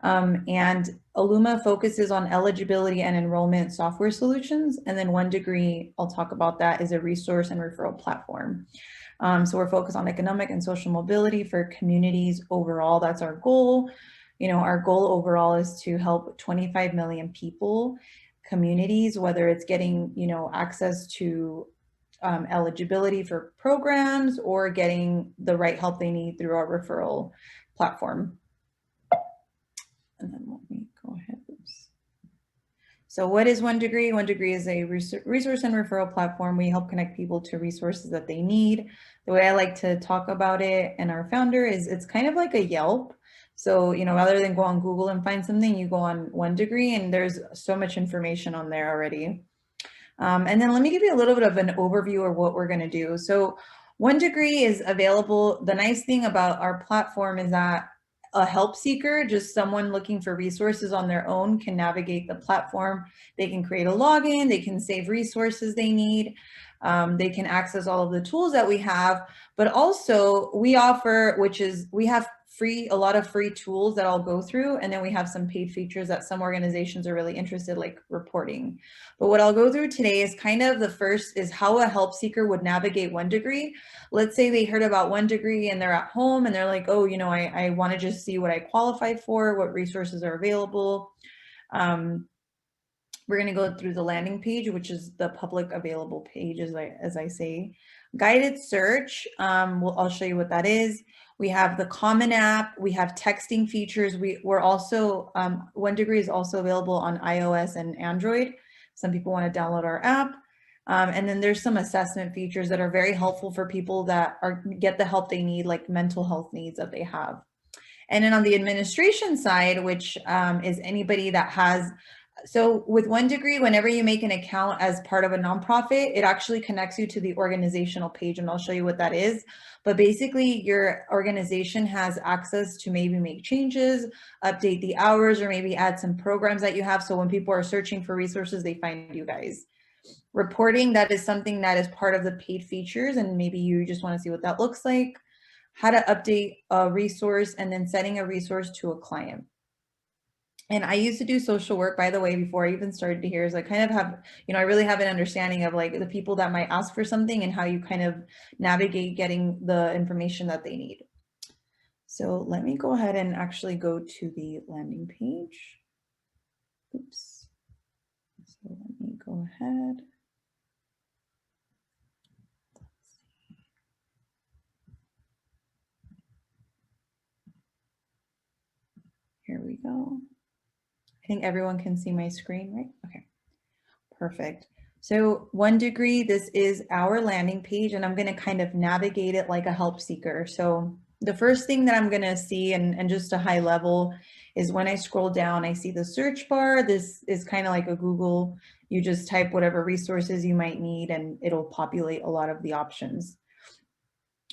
And Illuma focuses on eligibility and enrollment software solutions. And then One Degree, I'll talk about that, is a resource and referral platform. So we're focused on economic and social mobility for communities overall. That's our goal. Our goal overall is to help 25 million people, communities, whether it's getting, access to eligibility for programs or getting the right help they need through our referral platform. And then let me go ahead. Oops. So what is One Degree? One Degree is a resource and referral platform. We help connect people to resources that they need. The way I like to talk about it and our founder is it's kind of like a Yelp. So, rather than go on Google and find something, you go on One Degree and there's so much information on there already. And then let me give you a little bit of an overview of what we're going to do. So One Degree is available. The nice thing about our platform is that a help seeker, just someone looking for resources on their own, can navigate the platform. They can create a login, they can save resources they need, they can access all of the tools that we have, but also we offer, we have a lot of free tools that I'll go through, and then we have some paid features that some organizations are really interested, like reporting. But what I'll go through today is kind of the first is how a help seeker would navigate One Degree. Let's say they heard about One Degree and they're at home and they're like, oh, I want to just see what I qualify for, what resources are available. We're going to go through the landing page, which is the public available page, as I say. Guided search, I'll show you what that is. We have the Common app. We have texting features. We're also, One Degree is also available on iOS and Android. Some people want to download our app. And then there's some assessment features that are very helpful for people that get the help they need, like mental health needs that they have. And then on the administration side, which is anybody that has, so with One Degree, whenever you make an account as part of a nonprofit, it actually connects you to the organizational page, and I'll show you what that is. But basically, your organization has access to maybe make changes, update the hours, or maybe add some programs that you have. So when people are searching for resources, they find you guys. Reporting, that is something that is part of the paid features, and maybe you just want to see what that looks like. How to update a resource, and then setting a resource to a client. And I used to do social work, by the way, before I even started here, is I kind of have, I really have an understanding of like the people that might ask for something and how you kind of navigate getting the information that they need. So let me go ahead and actually go to the landing page. Oops. So let me go ahead. Here we go. I think everyone can see my screen, right? Okay, perfect. So One Degree, this is our landing page, and I'm going to kind of navigate it like a help seeker. So the first thing that I'm going to see, and just a high level, is when I scroll down, I see the search bar. This is kind of like a Google. You just type whatever resources you might need, and it'll populate a lot of the options.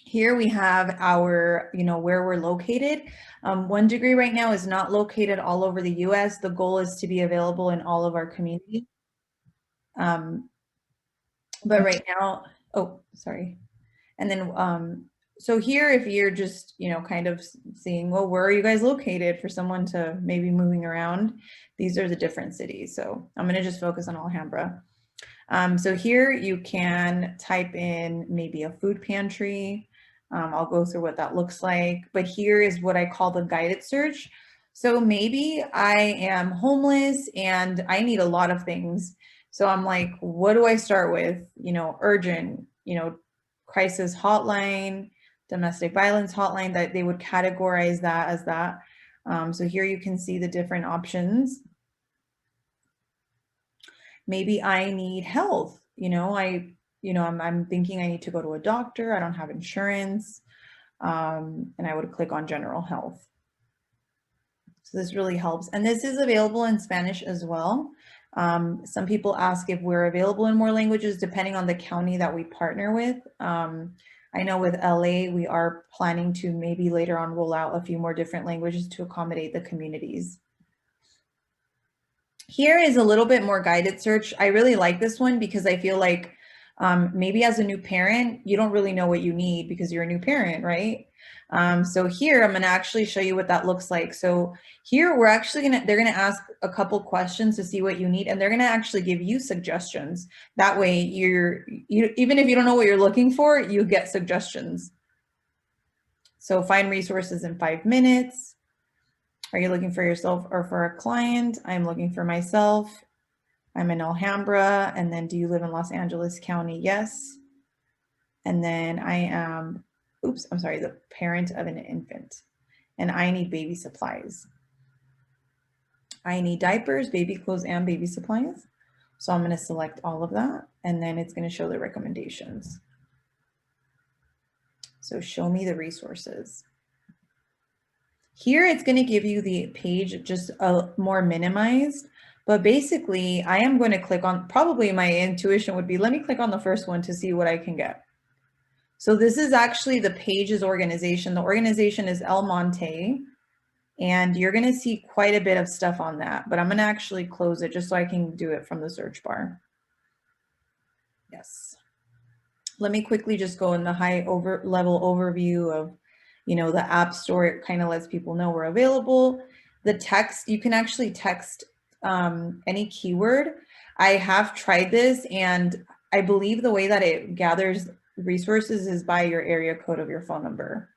Here we have our, where we're located. One Degree right now is not located all over the US. The goal is to be available in all of our communities. But right now, oh, sorry. And then, so here, if you're just, kind of seeing, well, where are you guys located for someone to maybe moving around? These are the different cities. So I'm going to just focus on Alhambra. So here you can type in maybe a food pantry. I'll go through what that looks like, but here is what I call the guided search. So maybe I am homeless and I need a lot of things. So I'm like, what do I start with? Urgent, crisis hotline, domestic violence hotline, that they would categorize that as that. So here you can see the different options. Maybe I need health, I'm thinking I need to go to a doctor. I don't have insurance. And I would click on general health. So this really helps. And this is available in Spanish as well. Some people ask if we're available in more languages, depending on the county that we partner with. I know with LA, we are planning to maybe later on roll out a few more different languages to accommodate the communities. Here is a little bit more guided search. I really like this one because I feel like maybe as a new parent, you don't really know what you need because you're a new parent, right? So here I'm going to actually show you what that looks like. So here we're actually they're going to ask a couple questions to see what you need, and they're going to actually give you suggestions. That way even if you don't know what you're looking for, you get suggestions. So find resources in 5 minutes. Are you looking for yourself or for a client? I'm looking for myself. I'm in Alhambra. And then do you live in Los Angeles County? Yes. And then I am, the parent of an infant. And I need baby supplies. I need diapers, baby clothes, and baby supplies. So I'm going to select all of that. And then it's going to show the recommendations. So show me the resources. Here it's going to give you the page just more minimized, but basically I am going to click on, probably my intuition would be, let me click on the first one to see what I can get. So this is actually the page's organization. The organization is El Monte, and you're going to see quite a bit of stuff on that, but I'm going to actually close it just so I can do it from the search bar. Yes. Let me quickly just go in the high level overview of, the App Store. It kind of lets people know we're available. The text, you can actually text any keyword. I have tried this, and I believe the way that it gathers resources is by your area code of your phone number.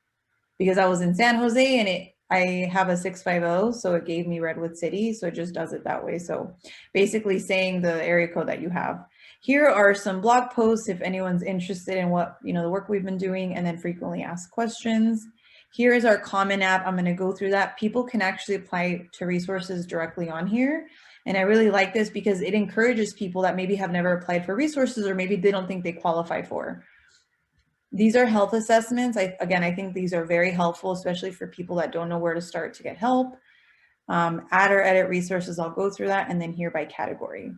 Because I was in San Jose and I have a 650, so it gave me Redwood City, so it just does it that way. So basically saying the area code that you have. Here are some blog posts if anyone's interested in what, the work we've been doing, and then frequently asked questions. Here is our Common app. I'm going to go through that. People can actually apply to resources directly on here. And I really like this because it encourages people that maybe have never applied for resources, or maybe they don't think they qualify for. These are health assessments. I think these are very helpful, especially for people that don't know where to start to get help. Add or edit resources, I'll go through that, and then here by category.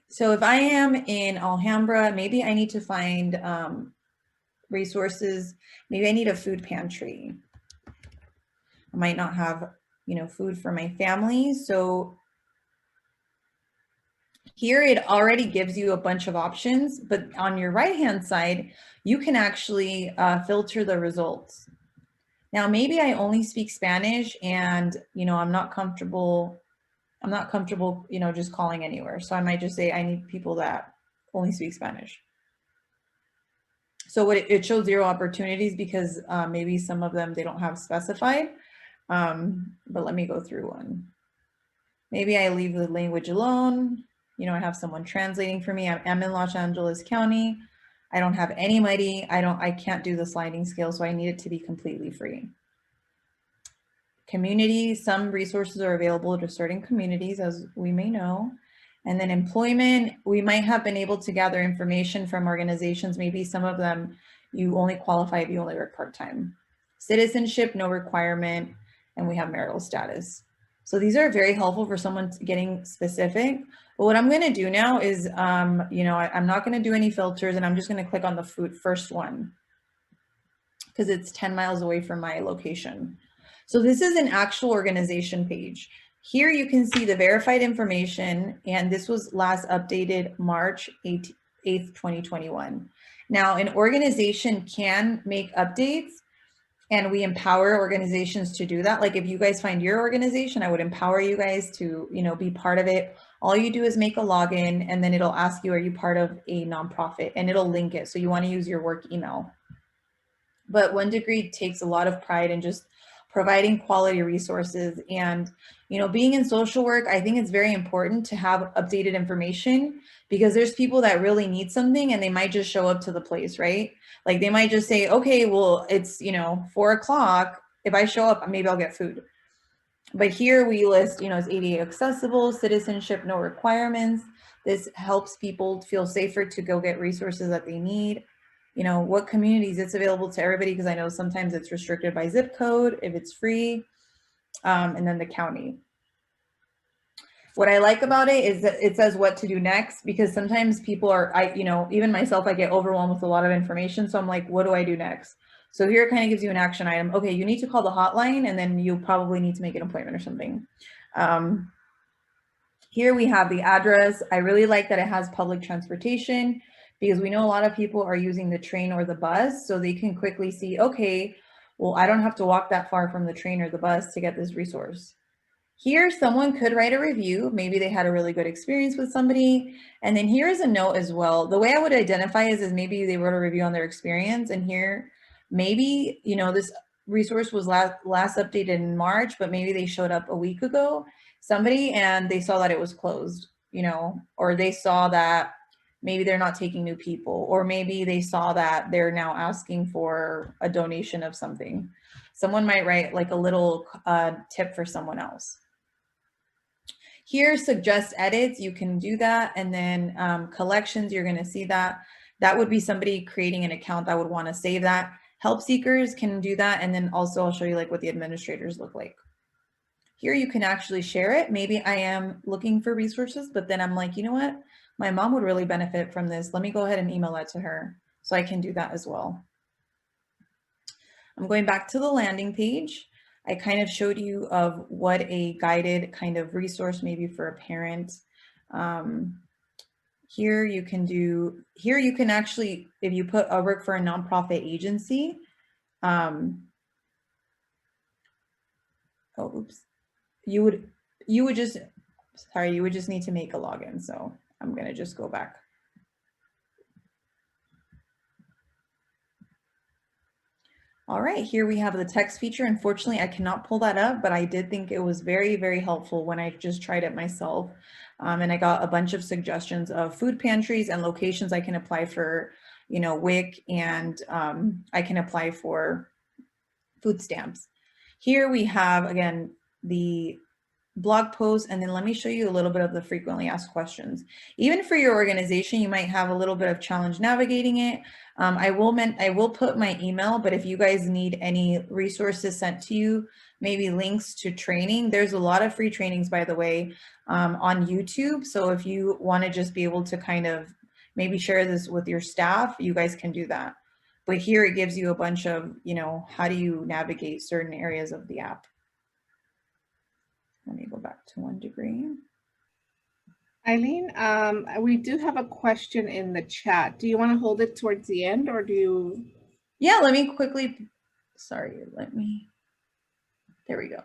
So if I am in Alhambra, maybe I need to find resources. Maybe I need a food pantry. I might not have, food for my family. So here it already gives you a bunch of options, but on your right-hand side, you can actually filter the results. Now, maybe I only speak Spanish and, I'm not comfortable, just calling anywhere. So I might just say I need people that only speak Spanish. So it shows 0 opportunities because maybe some of them they don't have specified. But let me go through one. Maybe I leave the language alone. I have someone translating for me. I'm in Los Angeles County. I don't have anybody. I can't do the sliding scale, so I need it to be completely free. Community, some resources are available to certain communities, as we may know. And then employment, we might have been able to gather information from organizations. Maybe some of them, you only qualify if you only work part-time. Citizenship, no requirement, and we have marital status. So these are very helpful for someone getting specific. But what I'm going to do now is, I'm not going to do any filters, and I'm just going to click on the first one because it's 10 miles away from my location. So this is an actual organization page. Here you can see the verified information, and this was last updated March 8th, 2021. Now, an organization can make updates, and we empower organizations to do that. Like if you guys find your organization, I would empower you guys to, be part of it. All you do is make a login, and then it'll ask you, are you part of a nonprofit? And it'll link it. So you want to use your work email. But One Degree takes a lot of pride in just providing quality resources. And, being in social work, I think it's very important to have updated information because there's people that really need something and they might just show up to the place, right? Like they might just say, okay, well, it's, 4 o'clock. If I show up, maybe I'll get food. But here we list, it's ADA accessible, citizenship, no requirements. This helps people feel safer to go get resources that they need. What communities, it's available to everybody because I know sometimes it's restricted by zip code if it's free, and then the county. What I like about it is that it says what to do next, because sometimes people are, even myself, I get overwhelmed with a lot of information. So I'm like, what do I do next? So here it kind of gives you an action item. Okay, you need to call the hotline, and then you probably need to make an appointment or something. Here we have the address. I really like that it has public transportation. because we know a lot of people are using the train or the bus, so they can quickly see, okay, well, I don't have to walk that far from the train or the bus to get this resource. Here, someone could write a review. Maybe they had a really good experience with somebody. And then here's a note as well. The way I would identify is maybe they wrote a review on their experience. And here, maybe, you know, this resource was last updated in March, but maybe they showed up a week ago, somebody, and they saw that it was closed, you know, or they saw that maybe they're not taking new people, or maybe they saw that they're now asking for a donation of something. Someone might write like a little tip for someone else. Here, suggest edits, you can do that. And then collections, you're gonna see that. That would be somebody creating an account that would wanna save that. Help seekers can do that. And then also I'll show you like what the administrators look like. Here you can actually share it. Maybe I am looking for resources, but then I'm like, you know what? My mom would really benefit from this. Let me go ahead and email that to her. So I can do that as well. I'm going back to the landing page. I kind of showed you of what a guided kind of resource maybe for a parent. Here you can actually, if you put a work for a nonprofit agency, you would just need to make a login. So I'm gonna just go back. All right, here we have the text feature. Unfortunately, I cannot pull that up, but I did think it was very, very helpful when I just tried it myself. And I got a bunch of suggestions of food pantries and locations I can apply for, you know, WIC, and I can apply for food stamps. Here we have, again, the blog post, and then let me show you a little bit of the frequently asked questions. Even for your organization, you might have a little bit of challenge navigating it. I will put my email, but if you guys need any resources sent to you, maybe links to training, there's a lot of free trainings, by the way, on YouTube. So if you want to just be able to kind of maybe share this with your staff, you guys can do that. But here it gives you a bunch of, you know, how do you navigate certain areas of the app. Let me go back to 1 degree. Eileen, we do have a question in the chat. Do you want to hold it towards the end, or do you? Yeah, let me quickly, there we go.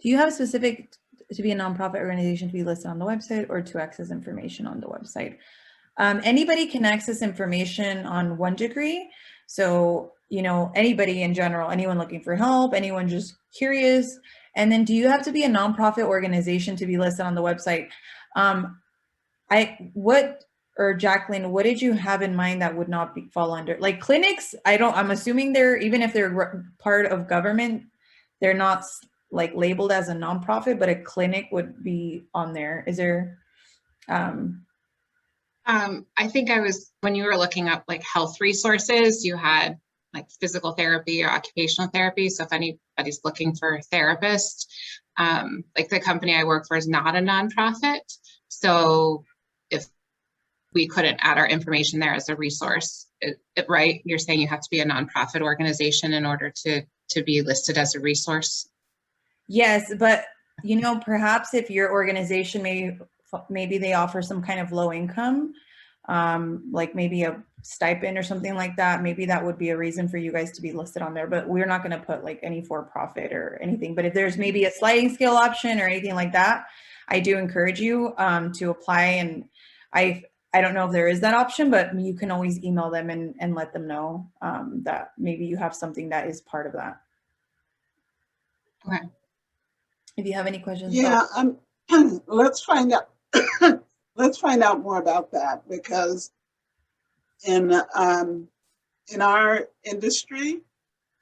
Do you have specific to be a nonprofit organization to be listed on the website, or to access information on the website? Anybody can access information on 1 degree. So, you know, anybody in general, anyone looking for help, anyone just curious. And then do you have to be a nonprofit organization to be listed on the website? Jacqueline, what did you have in mind that would not fall under? Like clinics, I'm assuming even if they're part of government, they're not like labeled as a nonprofit, but a clinic would be on there. Is there, I think when you were looking up like health resources, you had like physical therapy or occupational therapy. So if anybody's looking for a therapist, like the company I work for is not a nonprofit. So if we couldn't add our information there as a resource, right? You're saying you have to be a nonprofit organization in order to be listed as a resource? Yes, but you know, perhaps if your organization maybe they offer some kind of low income, like maybe a stipend or something like that, maybe that would be a reason for you guys to be listed on there. But we're not going to put like any for-profit or anything. But if there's maybe a sliding scale option or anything like that, I do encourage you to apply. And I don't know if there is that option, but you can always email them and let them know that maybe you have something that is part of that. Okay. If you have any questions. Yeah, let's find out. Let's find out more about that, because in our industry,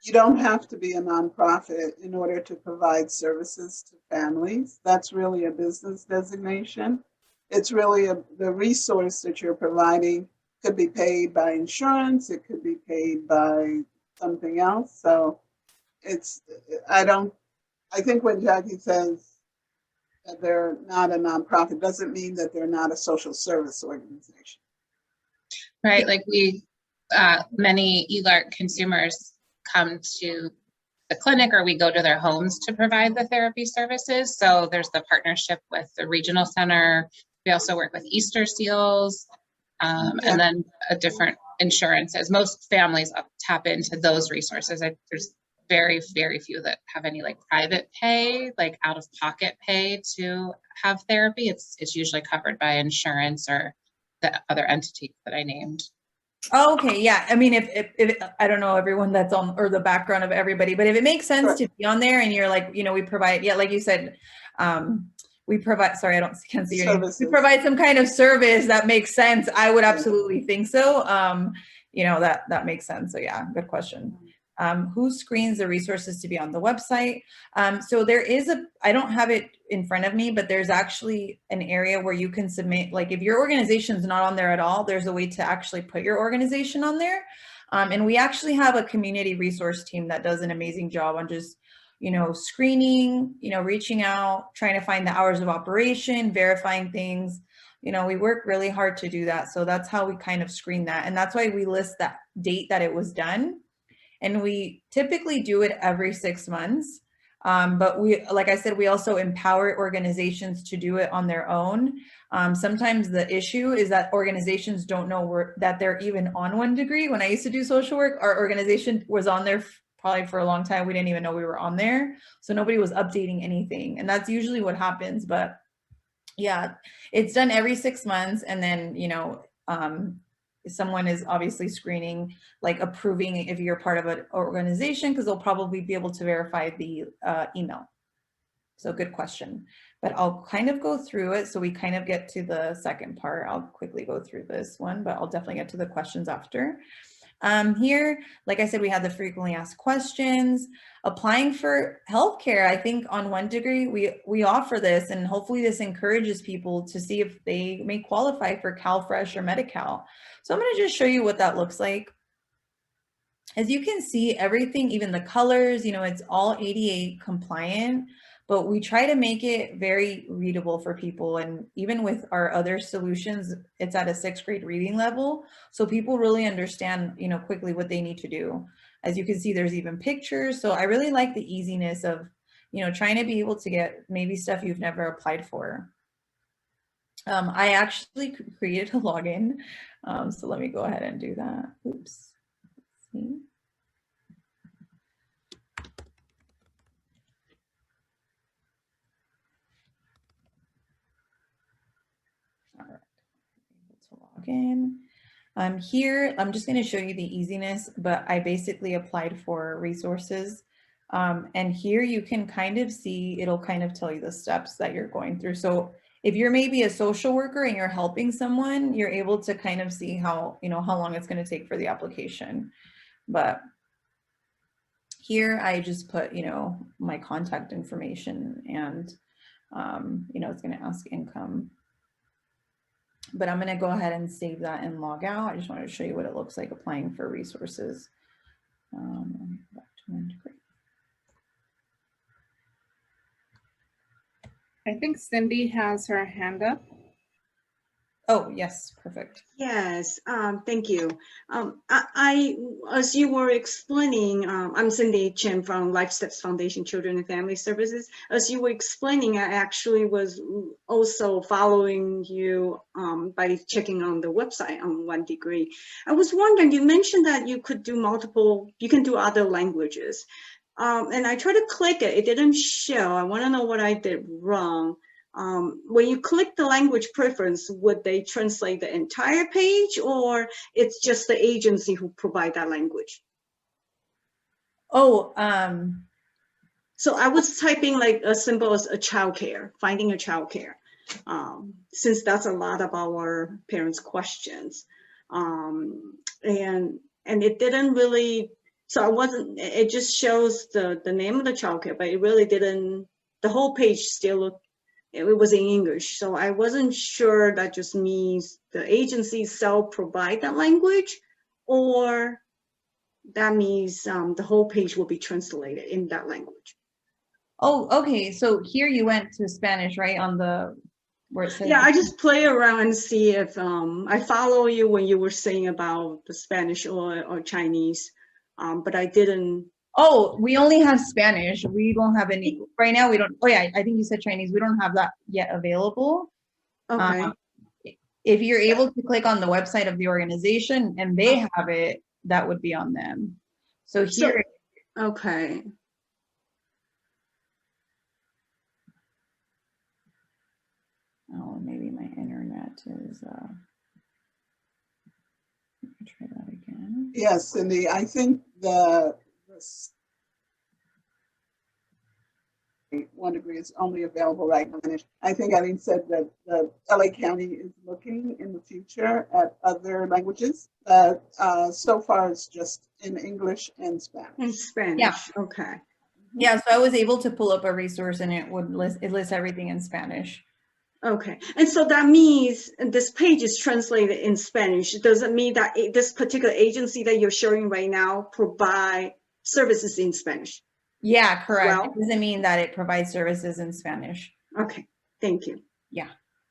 you don't have to be a nonprofit in order to provide services to families. That's really a business designation. It's really the resource that you're providing could be paid by insurance. It could be paid by something else. So I think when Jackie says that they're not a nonprofit doesn't mean that they're not a social service organization. Right, like many ELARC consumers come to the clinic, or we go to their homes to provide the therapy services. So there's the partnership with the regional center. We also work with Easter Seals. and then a different insurances. Most families tap into those resources. There's very, very few that have any like private pay, like out of pocket pay to have therapy. It's usually covered by insurance or the other entities that I named. Oh, okay, yeah. I mean, if I don't know everyone that's on or the background of everybody, but if it makes sense to be on there and you're like, you know, we provide, yeah, like you said, we provide, sorry, can't see your name. We provide some kind of service that makes sense. I would absolutely think so. You know, that makes sense. So yeah, good question. Who screens the resources to be on the website? So there is I don't have it in front of me, but there's actually an area where you can submit, like if your organization's not on there at all, there's a way to actually put your organization on there. And we actually have a community resource team that does an amazing job on just, you know, screening, you know, reaching out, trying to find the hours of operation, verifying things. You know, we work really hard to do that. So that's how we kind of screen that. And that's why we list that date that it was done. And we typically do it every 6 months. But we, like I said, we also empower organizations to do it on their own. Sometimes the issue is that organizations don't know that they're even on 1 degree. When I used to do social work, our organization was on there probably for a long time. We didn't even know we were on there. So nobody was updating anything. And that's usually what happens. But yeah, it's done every 6 months. And then, you know, someone is obviously screening, like approving if you're part of an organization, because they'll probably be able to verify the email. So good question, but I'll kind of go through it. So we kind of get to the second part. I'll quickly go through this one, but I'll definitely get to the questions after. Here, like I said, we had the frequently asked questions. Applying for healthcare, I think on 1 degree, we offer this, and hopefully this encourages people to see if they may qualify for CalFresh or Medi-Cal. So I'm going to just show you what that looks like. As you can see, everything, even the colors, you know, it's all ADA compliant, but we try to make it very readable for people. And even with our other solutions, it's at a 6th grade reading level. So people really understand, you know, quickly what they need to do. As you can see, there's even pictures. So I really like the easiness of, you know, trying to be able to get maybe stuff you've never applied for. I actually created a login. So let me go ahead and do that. Oops. Let's see. All right, able to log in. Here, I'm just going to show you the easiness, but I basically applied for resources. And here you can kind of see, it'll kind of tell you the steps that you're going through. So if you're maybe a social worker and you're helping someone, you're able to kind of see how, you know, how long it's going to take for the application. But here I just put, you know, my contact information and, you know, it's going to ask income. But I'm going to go ahead and save that and log out. I just wanted to show you what it looks like applying for resources. Back to 1 degree. I think Cindy has her hand up. Oh, yes, perfect. Yes, thank you. As you were explaining, I'm Cindy Chen from Life Steps Foundation Children and Family Services. As you were explaining, I actually was also following you by checking on the website on 1 degree. I was wondering, you mentioned that you could do you can do other languages. And I tried to click it, it didn't show. I want to know what I did wrong. When you click the language preference, would they translate the entire page, or it's just the agency who provide that language? Oh, so I was typing like as simple as a childcare, finding a childcare, since that's a lot of our parents' questions, and it didn't really. So I wasn't. It just shows the name of the childcare, but it really didn't. The whole page still looked. It was in English, so I wasn't sure that just means the agency self-provide that language, or that means the whole page will be translated in that language. Oh, okay. So here you went to Spanish, right? On the where it says. Yeah, I just play around and see if I follow you when you were saying about the Spanish or Chinese, but I didn't. Oh, we only have Spanish. We don't have any right now. We don't. Oh yeah, I think you said Chinese. We don't have that yet available. Okay. if you're able to click on the website of the organization and they have it, that would be on them. So here, Okay. oh, maybe my internet is, let me try that again. Yes, Cindy, I think the one degree is only available right now. I think Eileen said that the LA County is looking in the future at other languages. So far, it's just in English and Spanish. In Spanish. Yeah. Okay. Yeah, so I was able to pull up a resource and it lists everything in Spanish. Okay. And so that means this page is translated in Spanish. Does it mean that this particular agency that you're showing right now provide services in Spanish? Yeah, correct. Well, It doesn't mean that it provides services in Spanish. okay. Thank you. Yeah,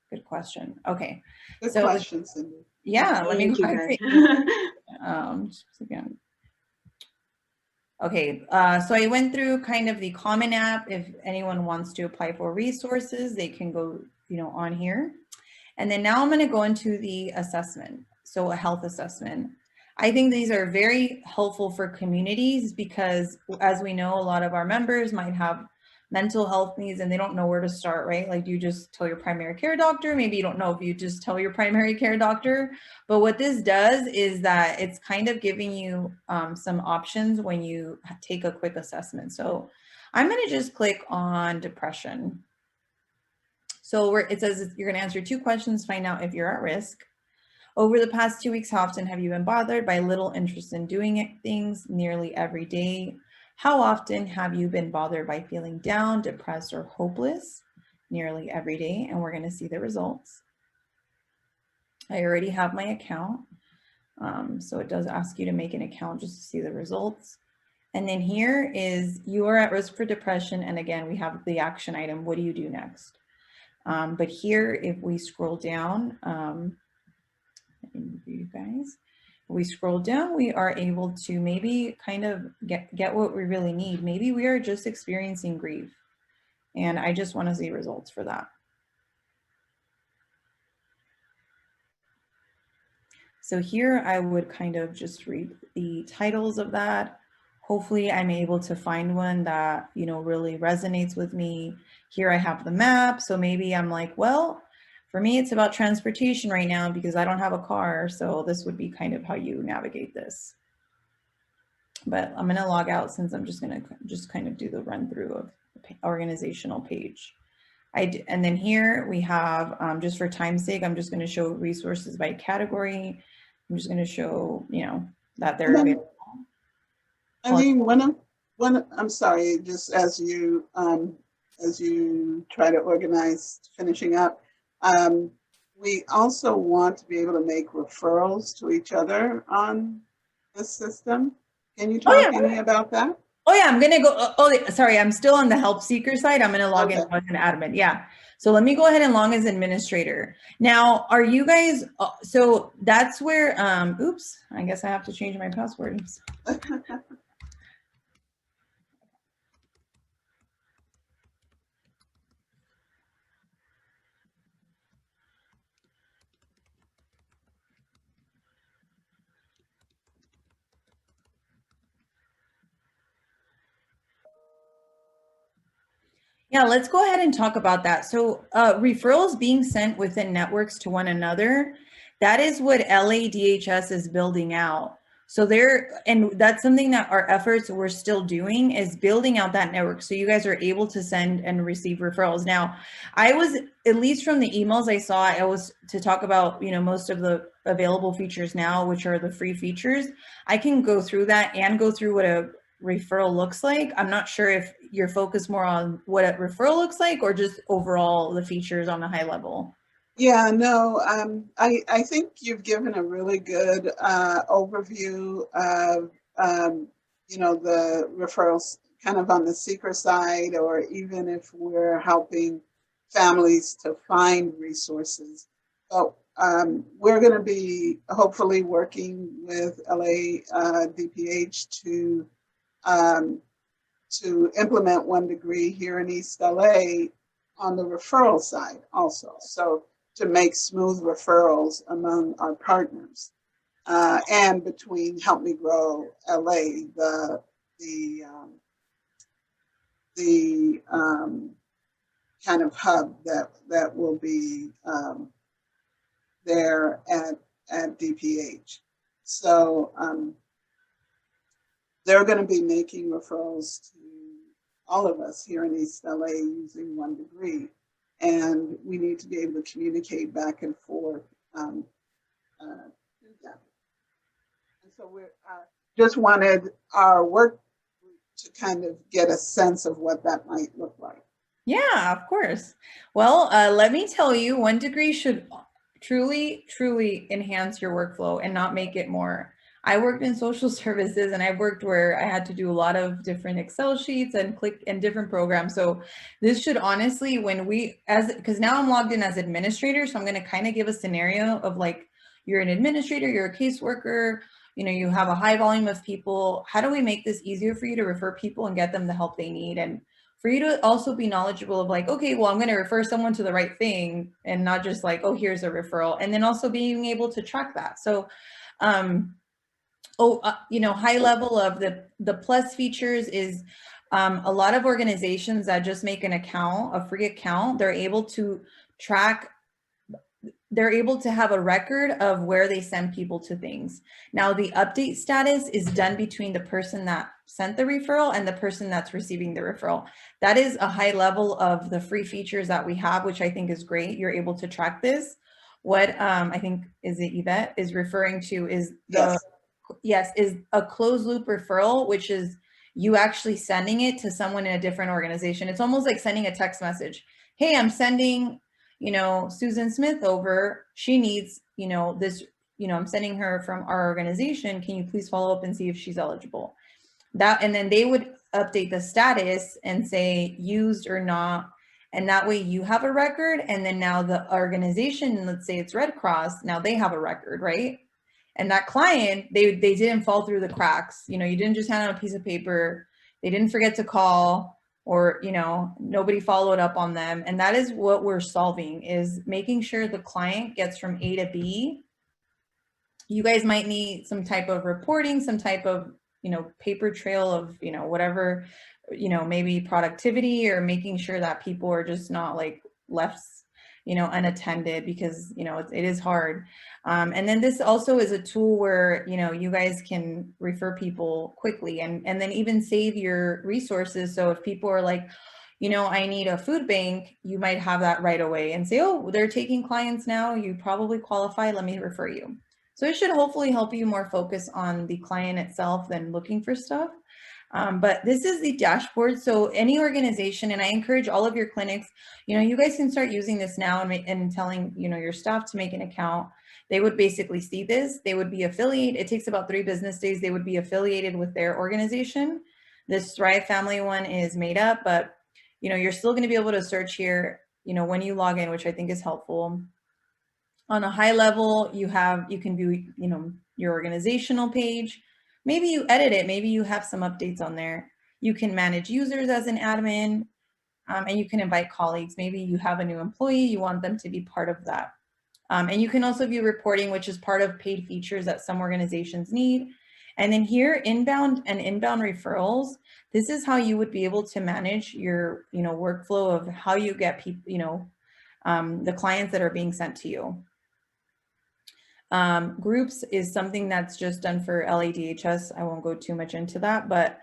good question. Okay. Good So, question, Cindy. yeah, let me Thank go you, back guys. just again. Okay, so I went through kind of the Common App. If anyone wants to apply for resources, they can go, on here. And then now I'm going to go into the assessment. So a health assessment. I think these are very helpful for communities because, as we know, a lot of our members might have mental health needs and they don't know where to start, right? Like, do you just tell your primary care doctor? Maybe you don't know if you just tell your primary care doctor. But what this does is that it's kind of giving you some options when you take a quick assessment. So I'm going to just click on depression. So it says you're going to answer 2 questions, find out if you're at risk. Over the past 2 weeks, how often have you been bothered by little interest in doing things nearly every day? How often have you been bothered by feeling down, depressed, or hopeless? Nearly every day, and we're going to see the results. I already have my account, so it does ask you to make an account just to see the results. And then here is you are at risk for depression, and again, we have the action item. What do you do next? But here, if we scroll down, you guys, we scroll down, we are able to maybe kind of get what we really need. Maybe we are just experiencing grief, and I just want to see results for that. So here I would kind of just read the titles of that. Hopefully I'm able to find one that, really resonates with me. Here I have the map. So maybe I'm like, well, for me, it's about transportation right now because I don't have a car. So this would be kind of how you navigate this. But I'm going to log out since I'm just going to kind of do the run through of the organizational page. And then here we have, just for time's sake, I'm just going to show resources by category. I'm just going to show, that they're available. I mean, I'm sorry, just as you try to organize finishing up, we also want to be able to make referrals to each other on this system. Can you talk any about that? Oh yeah, I'm gonna go, sorry, I'm still on the help seeker side. I'm gonna log in as an admin, yeah. So let me go ahead and log as administrator. Now, are you guys, so that's where, oops, I guess I have to change my password. Yeah, let's go ahead and talk about that. So referrals being sent within networks to one another, that is what LADHS is building out. So and that's something that our efforts we're still doing is building out that network. So you guys are able to send and receive referrals. Now, I was, at least from the emails I saw, I was to talk about, most of the available features now, which are the free features. I can go through that and go through what a referral looks like. I'm not sure if you're focused more on what a referral looks like or just overall the features on a high level. Yeah, no, I think you've given a really good overview of, the referrals kind of on the seeker side, or even if we're helping families to find resources. But we're going to be hopefully working with LADPH to implement one degree here in East LA on the referral side also. So make smooth referrals among our partners, and between Help Me Grow LA, the kind of hub that will be there at DPH. So they're going to be making referrals to all of us here in East LA using One Degree, and we need to be able to communicate back and forth through that. And so we just wanted our work to kind of get a sense of what that might look like. Yeah, of course. Well, let me tell you, One Degree should truly, truly enhance your workflow and not make it more. I worked in social services, and I worked where I had to do a lot of different Excel sheets and click and different programs. So this should honestly, because now I'm logged in as administrator, so I'm going to kind of give a scenario of like, you're an administrator, you're a caseworker, you know, you have a high volume of people. How do we make this easier for you to refer people and get them the help they need? And for you to also be knowledgeable of like, okay, well, I'm going to refer someone to the right thing and not just like, oh, here's a referral. And then also being able to track that. So, you know, high level of the plus features is a lot of organizations that just make an account, a free account, they're able to track, they're able to have a record of where they send people to things. Now, the update status is done between the person that sent the referral and the person that's receiving the referral. That is a high level of the free features that we have, which I think is great. You're able to track this. What I think is it Yvette is referring to is is a closed loop referral, which is you actually sending it to someone in a different organization. It's almost like sending a text message. Hey, I'm sending, you know, Susan Smith over. She needs, you know, this, you know, I'm sending her from our organization. Can you please follow up and see if she's eligible? That, and then they would update the status and say used or not. And that way you have a record. And then now the organization, let's say it's Red Cross, now they have a record, right? And that client, they didn't fall through the cracks. You know, you didn't just hand out a piece of paper. They didn't forget to call, or, you know, nobody followed up on them. And that is what we're solving, is making sure the client gets from A to B. You guys might need some type of reporting, some type of, you know, paper trail of, you know, whatever, you know, maybe productivity, or making sure that people are just not like left, you know, unattended, because, you know, it is hard. And then this also is a tool where, you know, you guys can refer people quickly and then even save your resources. So if people are like, you know, I need a food bank, you might have that right away and say, oh, they're taking clients now, you probably qualify, let me refer you. So it should hopefully help you more focus on the client itself than looking for stuff. But this is the dashboard. So any organization, and I encourage all of your clinics, you know, you guys can start using this now and telling, you know, your staff to make an account. They would basically see this, they would be affiliated. It takes about 3 business days. They would be affiliated with their organization. This Thrive Family one is made up, but, you know, you're still going to be able to search here, you know, when you log in, which I think is helpful. On a high level, you can view, you know, your organizational page. Maybe you edit it. Maybe you have some updates on there. You can manage users as an admin, and you can invite colleagues. Maybe you have a new employee, you want them to be part of that. And you can also view reporting, which is part of paid features that some organizations need. And then here, inbound and inbound referrals. This is how you would be able to manage your, you know, workflow of how you get people, you know, the clients that are being sent to you. Groups is something that's just done for LADHS. I won't go too much into that, but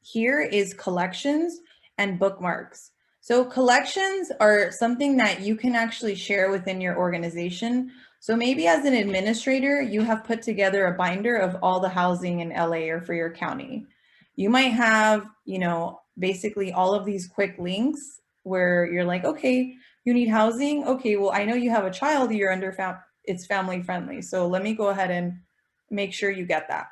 here is collections and bookmarks. So collections are something that you can actually share within your organization. So maybe as an administrator, you have put together a binder of all the housing in LA or for your county. You might have, you know, basically all of these quick links where you're like, okay, you need housing. Okay, well, I know you have a child, you're under it's family friendly. So let me go ahead and make sure you get that.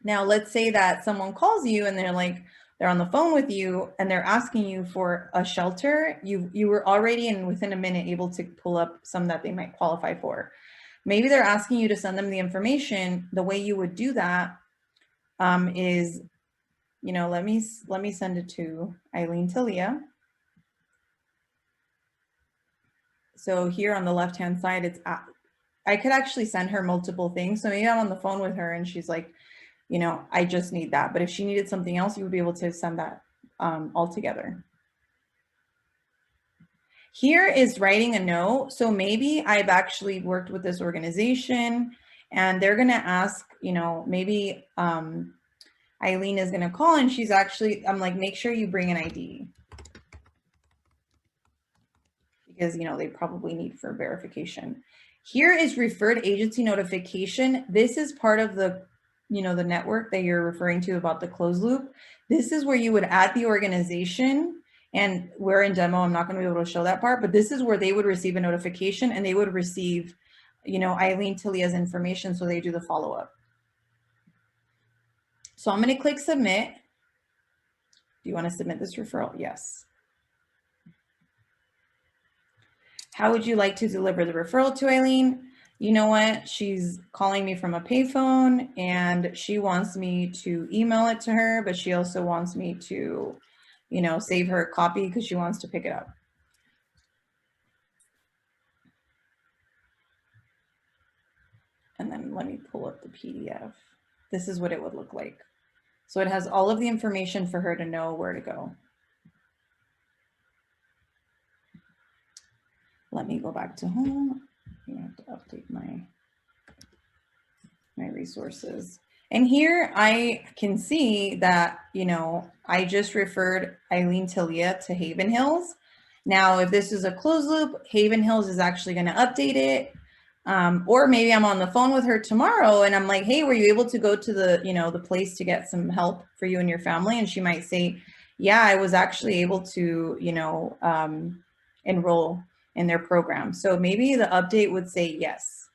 Now, let's say that someone calls you and they're on the phone with you and they're asking you for a shelter. You were already within a minute able to pull up some that they might qualify for. Maybe they're asking you to send them the information. The way you would do that is, you know, let me send it to Eileen Talia. So here on the left-hand side, I could actually send her multiple things. So maybe I'm on the phone with her and she's like, you know, I just need that. But if she needed something else, you would be able to send that all together. Here is writing a note. So maybe I've actually worked with this organization and they're going to ask, you know, maybe Eileen is going to call and she's actually, I'm like, make sure you bring an ID. Because, you know, they probably need for verification. Here is referred agency notification. This is part of the, you know, the network that you're referring to about the closed loop. This is where you would add the organization, and we're in demo. I'm not going to be able to show that part, but this is where they would receive a notification and they would receive, you know, Eileen Talia's information. So they do the follow-up. So I'm going to click submit. Do you want to submit this referral? Yes. How would you like to deliver the referral to Eileen? You know what? She's calling me from a payphone and she wants me to email it to her, but she also wants me to, you know, save her a copy because she wants to pick it up. And then let me pull up the PDF. This is what it would look like. So it has all of the information for her to know where to go. Let me go back to home. I have to update my resources. And here I can see that, you know, I just referred Eileen Talia to Haven Hills. Now, if this is a closed loop, Haven Hills is actually going to update it. Or maybe I'm on the phone with her tomorrow and I'm like, hey, were you able to go to the, you know, the place to get some help for you and your family? And she might say, yeah, I was actually able to, you know, enroll in their program. So maybe the update would say yes.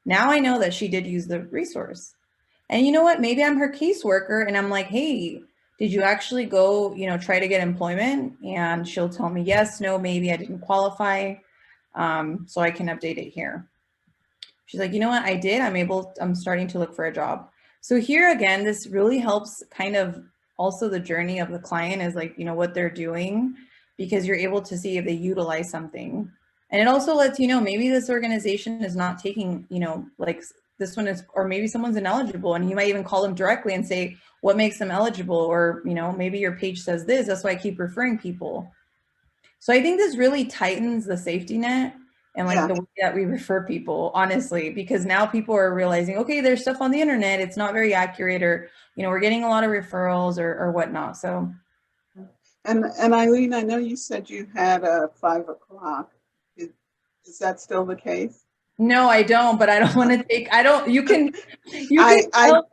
Now I know that she did use the resource. And you know what? Maybe I'm her caseworker and I'm like, hey, did you actually go, you know, try to get employment? And she'll tell me yes, no, maybe I didn't qualify. So I can update it here. She's like, you know what? I did. I'm starting to look for a job. So here again, this really helps kind of also the journey of the client is like, you know, what they're doing, because you're able to see if they utilize something. And it also lets you know, maybe this organization is not taking, you know, like this one is, or maybe someone's ineligible and you might even call them directly and say, what makes them eligible? Or, you know, maybe your page says this, that's why I keep referring people. So I think this really tightens the safety net and like the way that we refer people, honestly, because now people are realizing, okay, there's stuff on the internet, it's not very accurate, or, you know, we're getting a lot of referrals or whatnot. So. And Eileen, I know you said you had a 5 o'clock. Is that still the case? No, I don't, but I don't want to take, I don't, you can I know.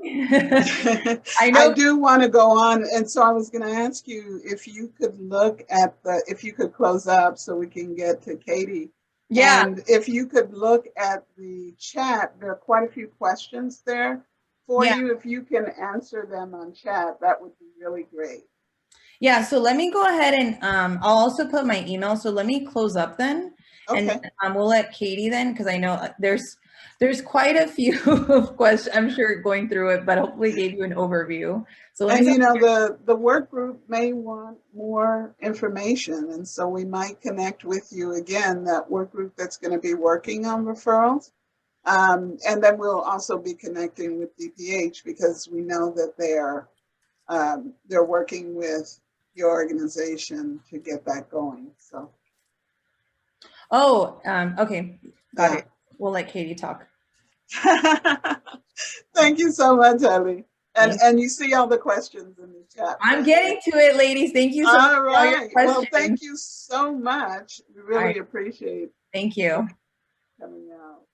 I Do want to go on. And so I was going to ask you if you could look at if you could close up so we can get to Katie. Yeah. And if you could look at the chat, there are quite a few questions there for you. If you can answer them on chat, that would be really great. Yeah, so let me go ahead and I'll also put my email. So let me close up then. Okay. And we'll let Katie then, because I know there's quite a few questions, I'm sure, going through it, but hopefully gave you an overview. So and you know, the work group may want more information, and so we might connect with you again, that work group that's going to be working on referrals. And then we'll also be connecting with DPH because we know that they're working with your organization to get that going. So. Oh, okay. Got it. We'll let Katie talk. Thank you so much, Ellie. And you see all the questions in the chat. I'm getting to it, ladies. Thank you so much for all your questions. Well, thank you so much. We really appreciate it. Thank you. Coming out.